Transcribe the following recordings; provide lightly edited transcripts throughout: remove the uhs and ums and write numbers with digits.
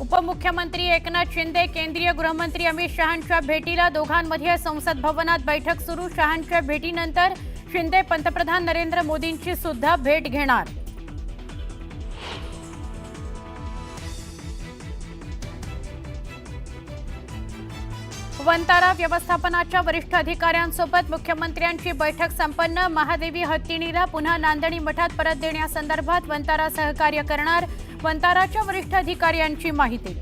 उपमुख्यमंत्री एकनाथ शिंदे केंद्रीय गृहमंत्री अमित शहांच्या भेटीला दोघांमध्ये संसद भवनात बैठक सुरू। शहांच्या भेटीनंतर शिंदे पंतप्रधान नरेंद्र मोदींची सुद्धा भेट घेणार। वंतारा व्यवस्थापनाच्या वरिष्ठ अधिकाऱ्यांसोबत मुख्यमंत्र्यांची बैठक संपन्न। महादेवी हत्तीणीला पुन्हा नांदणी मठात परत देण्यासंदर्भात वंतारा सहकार्य करणार, वंताराच्या वरिष्ठ अधिकाऱ्यांची माहिती।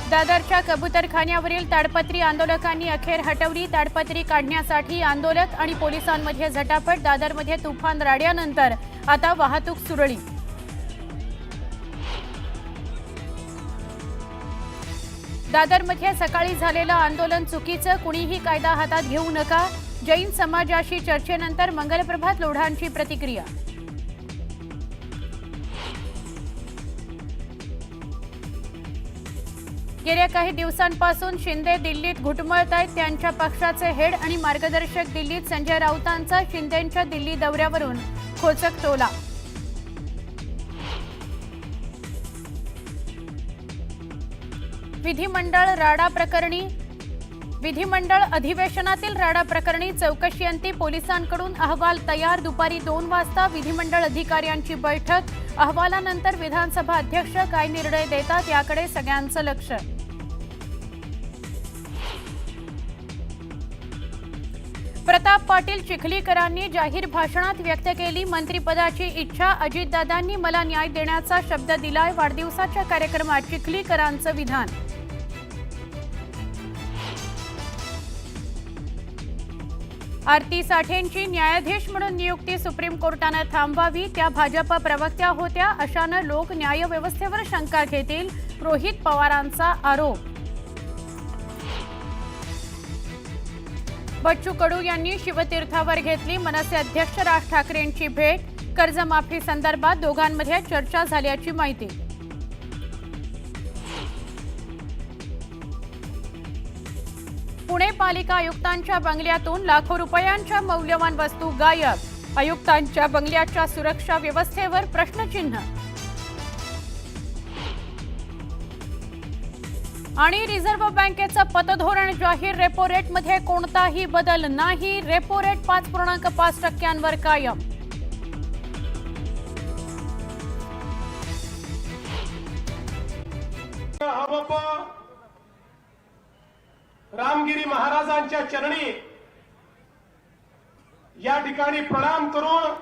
दादरच्या कबूतरखान्यावरील ताडपत्री आंदोलकांनी अखेर हटवली। ताडपत्री काढण्यासाठी आंदोलक आणि पोलिसांमध्ये झटापट। दादरमध्ये तुफान राड्यानंतर आता वाहतूक सुरळीत। दादरमध्ये सकाळी झालेलं आंदोलन चुकीचं, कुणीही कायदा हातात घेऊ नका। जैन समाजाशी चर्चेनंतर मंगलप्रभात लोढांची प्रतिक्रिया। गेल्या काही दिवसांपासून शिंदे दिल्लीत घुटमळतायत। त्यांच्या पक्षाचे हेड आणि मार्गदर्शक दिल्लीत। संजय राऊतांचा शिंदेंच्या दिल्ली दौऱ्यावरून खोचक टोला। विधिमंडळ अधिवेशनातील राडा प्रकरणी चौकशी अंती पोलिसांकडून अहवाल तयार। दुपारी 2 वाजता विधिमंडळ अधिकाऱ्यांची बैठक। अहवालानंतर विधानसभा अध्यक्ष काय निर्णय देतात याकडे सगळ्यांचं लक्ष। प्रताप पाटील चिखलीकरांनी जाहीर भाषणात व्यक्त केली मंत्रिपदाची इच्छा। अजितदादांनी मला न्याय देण्याचा शब्द दिलाय। वाढदिवसाच्या कार्यक्रमात चिखलीकरांचं विधान। आरती साठेंची न्यायाधीश म्हणून नियुक्ती सुप्रीम कोर्टाने थांबवावी। त्या भाजप प्रवक्त्या होत्या, अशानं लोक न्यायव्यवस्थेवर शंका घेतील, रोहित पवारांचा आरोप। बच्चू कडू यांनी शिवतीर्थावर घेतली मनसे अध्यक्ष राज ठाकरेंची भेट। कर्जमाफी संदर्भात दोघांमध्ये चर्चा झाल्याची माहिती। पुणे पालिका आयुक्तांच्या बंगल्यातून लाखो रुपयांच्या मौल्यवान वस्तू गायब। आयुक्तांच्या बंगल्याच्या सुरक्षा व्यवस्थेवर प्रश्नचिन्ह। आणि रिझर्व्ह बँकेचं पतधोरण जाहीर। रेपो रेटमध्ये कोणताही बदल नाही। रेपो रेट 5.5% कायम। रामगिरी महाराजांच्या चरणी या ठिकाणी प्रणाम करून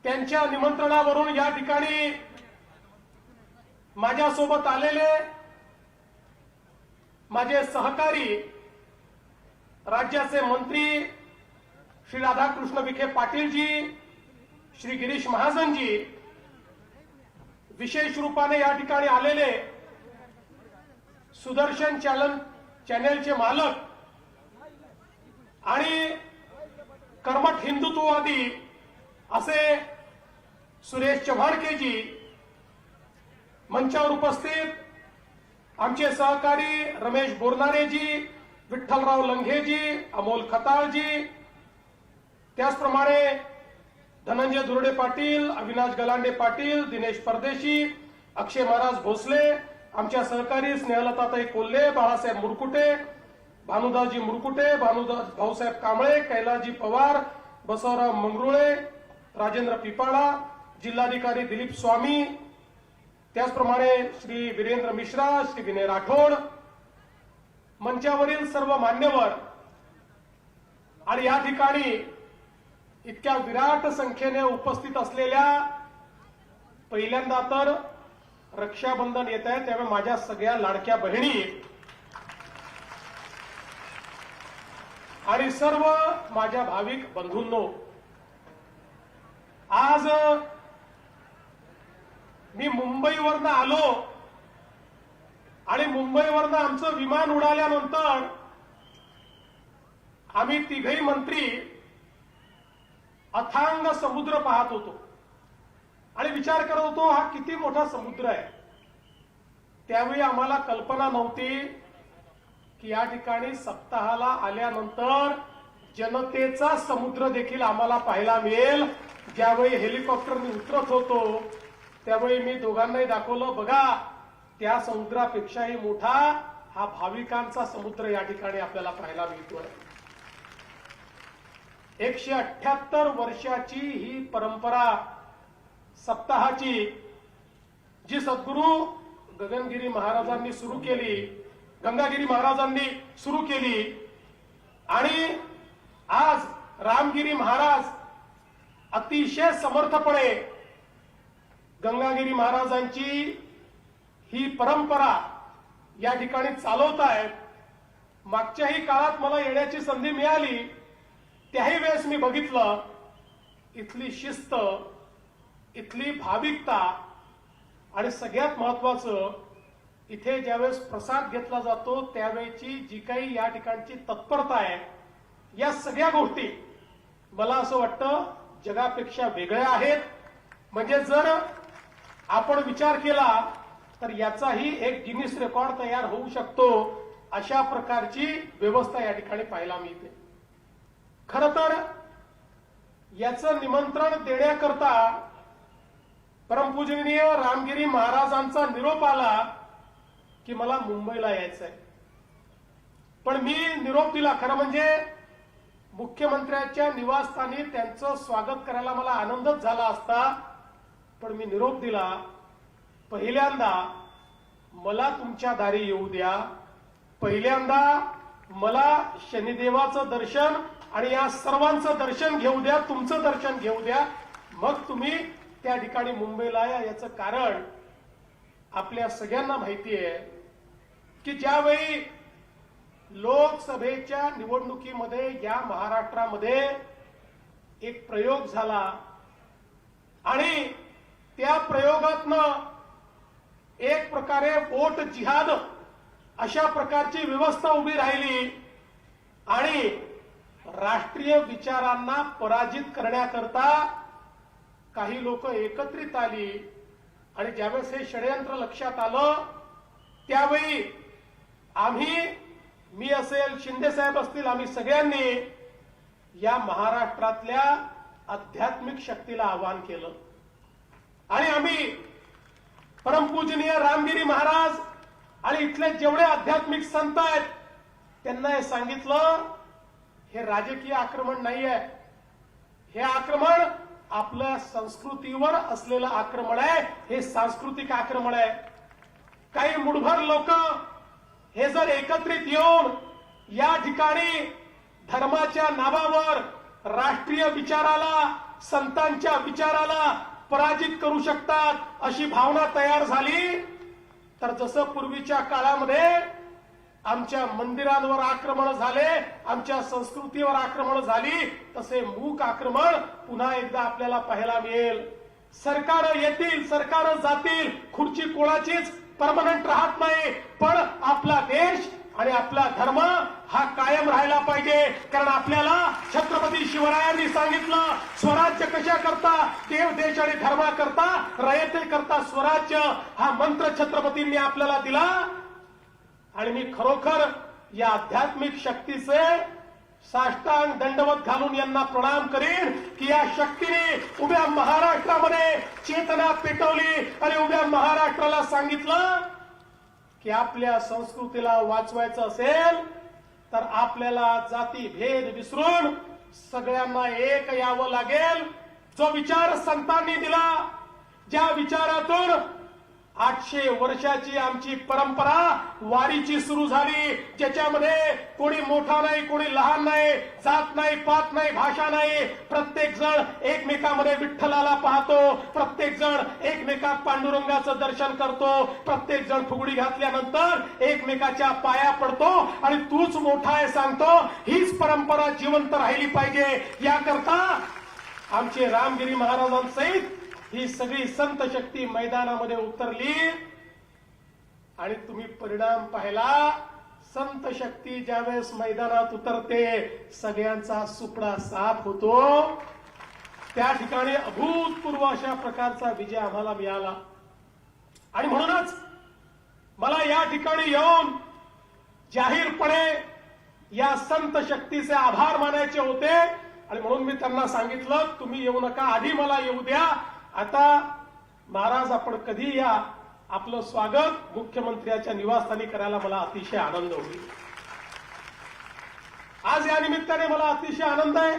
त्यांच्या निमंत्रणावरून या ठिकाणी माझ्यासोबत आलेले माझे सहकारी राज्याचे मंत्री श्री राधाकृष्ण विखे पाटीलजी, श्री गिरीश महाजनजी, विशेष रूपाने या ठिकाणी आलेले सुदर्शन चॅनलचे मालक आणि कर्मठ हिंदुत्ववादी असे सुरेश चव्हाणकेजी, मंचावर उपस्थित आमचे सहकारी रमेश बोरनारेजी, विठ्ठलराव लंघेजी, अमोल खताळजी, त्याचप्रमाणे धनंजय दुर्डे पाटील, अविनाश गलांडे पाटील, दिनेश परदेशी, अक्षय महाराज भोसले, आमच्या सहकारी स्नेहलताताई कोल्हे, बाळासाहेब मुरकुटे, भानुदासजी मुरकुटे, भाऊसाहेब कांबळे, कैलासजी पवार, बसवराव मंगरुळे, राजेंद्र पिपाळा, जिल्हाधिकारी दिलीप स्वामी, त्याचप्रमाणे श्री वीरेंद्र मिश्रा, श्री विनय राठोड, मंचावरील सर्व मान्यवर आणि या ठिकाणी इतक्या विराट संख्येने उपस्थित असलेल्या, पहिल्यांदा तर रक्षाबंधन येत आहे त्यामुळे माझ्या सगळ्या लाडक्या बहिणी आणि सर्व माझ्या भाविक बंधूंनो, आज मी मुंबईवरनं आलो आणि मुंबईवरनं आमचं विमान उडाल्यानंतर आम्ही तिघही मंत्री अथांग समुद्र पाहत होतो आणि विचार करत होतो हा किती मोठा समुद्र आहे। त्यावेळी आम्हाला कल्पना नव्हती की या ठिकाणी सप्ताहाला आल्यानंतर जनतेचा समुद्र देखील आम्हाला पाहायला मिळेल. ज्यावेळी हेलिकॉप्टरने उतरत होतो त्यावेळी मी दोघांनाही दाखवलं, बघा त्या समुद्रापेक्षाही मोठा हा भाविकांचा समुद्र या ठिकाणी आपल्याला पाहायला मिळतोय. 178 वर्षाची ही परंपरा सप्ताहाची जी सद्गुरू गगनगिरी महाराजांनी सुरू केली, गंगागिरी महाराजांनी सुरू केली आणि आज रामगिरी महाराज अतिशय समर्थपणे गंगागिरी महाराजांची ही परंपरा या ठिकाणी चालवत आहेत. मागच्याही काळात मला येण्याची संधी मिळाली, त्याही वेळेस मी बघितलं इथली शिस्त, इथली भाविकता आणि सगळ्यात महत्वाचं इथे ज्यावेळेस प्रसाद घेतला जातो त्यावेळेची जी काही या ठिकाणची तत्परता आहे, या सगळ्या गोष्टी मला असं वाटतं जगापेक्षा वेगळ्या आहेत. म्हणजे जर आपण विचार केला तर याचाही एक गिनीस रेकॉर्ड तयार होऊ शकतो, अशा प्रकारची व्यवस्था या ठिकाणी पाहायला मिळते. खरं तर याचं निमंत्रण देण्याकरता परमपूजनीय रामगिरी महाराजांचा निरोप आला की मला मुंबईला यायचंय. पण मी निरोप दिला, खरं म्हणजे मुख्यमंत्र्यांच्या निवासस्थानी त्यांचं स्वागत करायला मला आनंदच झाला असता, पण मी निरोप दिला, पहिल्यांदा मला तुमच्या दारी येऊ द्या, पहिल्यांदा मला शनिदेवाचं दर्शन आणि या सर्वांचं दर्शन घेऊ द्या, तुमचं दर्शन घेऊ द्या, मग तुम्ही त्या ठिकाणी मुंबईला या. याचं कारण आपल्या सगळ्यांना माहिती आहे की ज्यावेळी लोकसभेच्या निवडणुकीमध्ये या महाराष्ट्रामध्ये एक प्रयोग झाला आणि त्या प्रयोगातनं एक प्रकारे वोट जिहाद अशा प्रकारची व्यवस्था उभी राहिली आणि राष्ट्रीय विचारांना पराजित करण्याकरता काही लोक एकत्रित आली आणि ज्यावेळेस हे षडयंत्र लक्षात आलं त्यावेळी आम्ही, मी असेल, शिंदे साहेब असतील, आम्ही सगळ्यांनी या महाराष्ट्रातल्या आध्यात्मिक शक्तीला आवाहन केलं आणि आम्ही परमपूजनीय रामगिरी महाराज आणि इथले जेवढे आध्यात्मिक संत आहेत त्यांना हे सांगितलं, हे राजकीय आक्रमण नाहीये, हे आक्रमण आपल्या संस्कृतीवर असलेलं आक्रमण आहे, हे सांस्कृतिक आक्रमण आहे. काही मुठभर लोक हे जर एकत्रित येऊन या ठिकाणी धर्माच्या नावावर राष्ट्रीय विचाराला, संतांच्या विचाराला पराजित करू शकतात अशी भावना तयार झाली तर जसं पूर्वीच्या काळामध्ये आमच्या मंदिरांवर आक्रमण झाले, आमच्या संस्कृतीवर आक्रमण झाली, तसे मूक आक्रमण पुन्हा एकदा आपल्याला पाहायला मिळेल. सरकार येतील, सरकार जातील, खुर्ची कोणाचीच परमनंट राहत नाही, पण आपला देश आणि आपला धर्म हा कायम राहायला पाहिजे. कारण आपल्याला छत्रपती शिवरायांनी सांगितलं, स्वराज्य कशा करता, देव, देश आणि धर्माकरता, रयतेकरता स्वराज्य, हा मंत्र छत्रपतींनी आपल्याला दिला. आणि मी खरोखर या आध्यात्मिक शक्तीचे साष्टांग दंडवत घालून यांना प्रणाम करीन की या शक्तीने उभ्या महाराष्ट्रामध्ये चेतना पेटवली आणि उभ्या महाराष्ट्राला सांगितलं की आपल्या संस्कृतीला वाचवायचं असेल तर आपल्याला जाती भेद विसरून सगळ्यांना एक यावं लागेल. जो विचार संतांनी दिला, ज्या विचारातून 800 वर्षाची आमची परंपरा वारीची सुरू झाली, ज्याच्यामध्ये कोणी मोठा नाही, कोणी लहान नाही, जात नाही, पात नाही, भाषा नाही, प्रत्येक जण एकमेकांमध्ये विठ्ठलाला पाहतो, प्रत्येक जण एकमेकात पांडुरंगाचं दर्शन करतो, प्रत्येक जण फुगडी घातल्यानंतर एकमेकाच्या पाया पडतो आणि तूच मोठा आहे सांगतो. हीच परंपरा जिवंत राहिली पाहिजे. याकरता आमचे रामगिरी महाराजांसहित ही सगळी संत शक्ती मैदानामध्ये उतरली आणि तुम्ही परिणाम पाहिला. संत शक्ती ज्यावेळेस मैदानात उतरते सगळ्यांचा सुपडा साफ होतो. त्या ठिकाणी अभूतपूर्व अशा प्रकारचा विजय आम्हाला मिळाला आणि म्हणूनच मला या ठिकाणी येऊन जाहीरपणे या संत शक्तीचे आभार मानायचे होते आणि म्हणून मी त्यांना सांगितलं तुम्ही येऊ नका, आधी मला येऊ द्या. आता महाराज आपण कधी या, आपलं स्वागत मुख्यमंत्र्याच्या निवासस्थानी करायला मला अतिशय आनंद होईल. आज या निमित्ताने मला अतिशय आनंद आहे.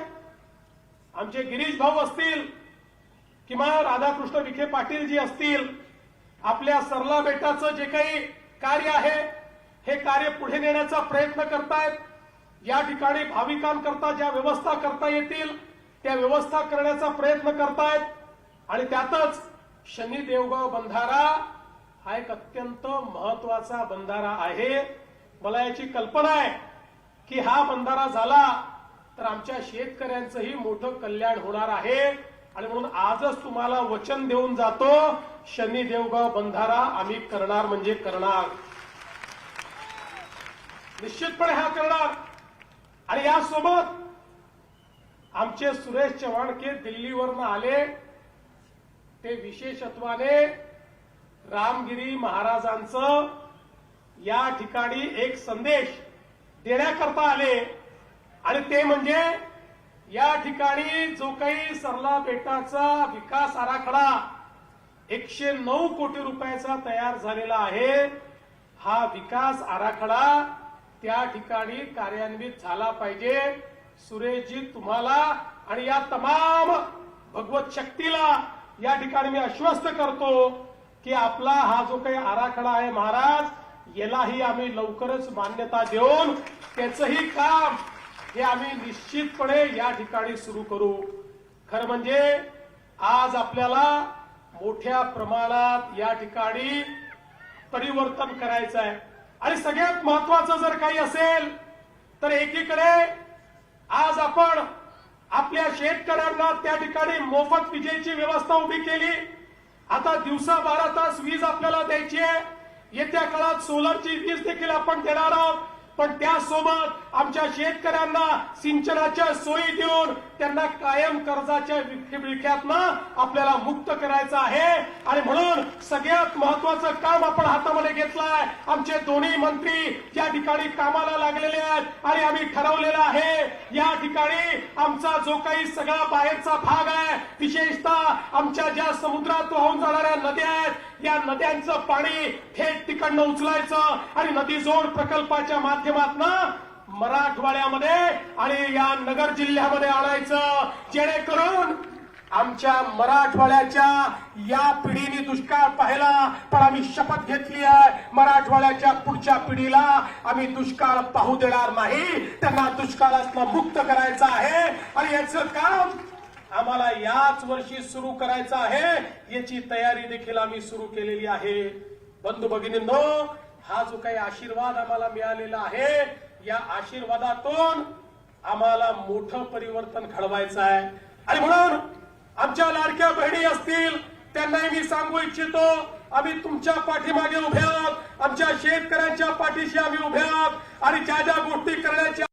आमचे गिरीश भाऊ असतील किंवा राधाकृष्ण विखे पाटील जी असतील, आपल्या सरला बेटाचं जे काही कार्य आहे हे कार्य पुढे नेण्याचा प्रयत्न करतायत. या ठिकाणी भाविकांकरता ज्या व्यवस्था करता येतील त्या व्यवस्था करण्याचा प्रयत्न करतायत. आणि त्यातच शनी देवगाव बंधारा हा एक अत्यंत महत्वाचा बंधारा आहे. मला याची कल्पना आहे की हा बंधारा झाला तर आमच्या शेतकऱ्यांचंही मोठं कल्याण होणार आहे. आणि म्हणून आजच तुम्हाला वचन देऊन जातो, शनी देवगाव बंधारा आम्ही करणार म्हणजे करणार, निश्चितपणे हा करणार. आणि यासोबत आमचे सुरेश चव्हाणके दिल्लीवरनं आले, ते विशेषत्वाने रामगिरी महाराजांचं या ठिकाणी एक संदेश देण्याकरता आले. आणि ते म्हणजे या ठिकाणी जो काही सरला बेटाचा विकास आराखडा 109 कोटी रुपयाचा तयार झालेला आहे, हा विकास आराखडा त्या ठिकाणी कार्यान्वित झाला पाहिजे. सुरेशजी तुम्हाला आणि या तमाम भगवत शक्तीला या ठिकाणी मी आश्वस्त करतो की आपला हा जो काही आराखडा आहे महाराज, यालाही आम्ही लवकरच मान्यता देऊन त्याचंही काम हे आम्ही निश्चितपणे या ठिकाणी सुरू करू. खरं म्हणजे आज आपल्याला मोठ्या प्रमाणात या ठिकाणी परिवर्तन करायचं आहे. आणि सगळ्यात महत्वाचं जर काही असेल तर एकीकडे आज आपण आपल्या शेतकऱ्यांना त्या ठिकाणी मोफत विजेची व्यवस्था उभी केली. आता दिवसा 12 तास वीज आपल्याला द्यायची आहे. येत्या काळात सोलरची वीज देखील आपण देणार आहोत. पण त्यासोबत आमच्या शेतकऱ्यांना सिंचनाच्या सोयी देऊन त्यांना कायम कर्जाच्या विळख्यातनं आपल्याला मुक्त करायचं आहे. आणि म्हणून सगळ्यात महत्वाचं काम आपण हातामध्ये घेतलंय. आमचे दोन्ही मंत्री या ठिकाणी कामाला लागलेले आहेत आणि आम्ही ठरवलेलं आहे या ठिकाणी आमचा जो काही सगळा बाहेरचा भाग आहे, विशेषतः आमच्या ज्या समुद्रात वाहून जाणाऱ्या नद्या आहेत, या नद्यांचं पाणी थेट तिकडनं उचलायचं आणि नदी जोड प्रकल्पाच्या माध्यमातून मराठवाड्यामध्ये आणि या नगर जिल्ह्यामध्ये आणायचं, जेणेकरून आमच्या मराठवाड्याच्या या पिढीने दुष्काळ पाहिला. पण आम्ही शपथ घेतली आहे मराठवाड्याच्या पुढच्या पिढीला आम्ही दुष्काळ पाहू देणार नाही. त्यांना दुष्काळातनं मुक्त करायचं आहे आणि याचं काम आम्हाला याच वर्षी सुरू करायचं आहे. याची तयारी देखील आम्ही सुरू केलेली आहे. बंधू भगिनींनो, हा जो काही आशीर्वाद आम्हाला मिळालेला आहे, या आशीर्वादातून आम्हाला मोठं परिवर्तन घडवायचं आहे. आणि म्हणून आमच्या लाडक्या बहिणी असतील त्यांनाही मी सांगू इच्छितो, आम्ही तुमच्या पाठीमागे उभे आहोत. आमच्या शेतकऱ्यांच्या पाठीशी आम्ही उभे आहोत आणि ज्या ज्या गोष्टी करण्याच्या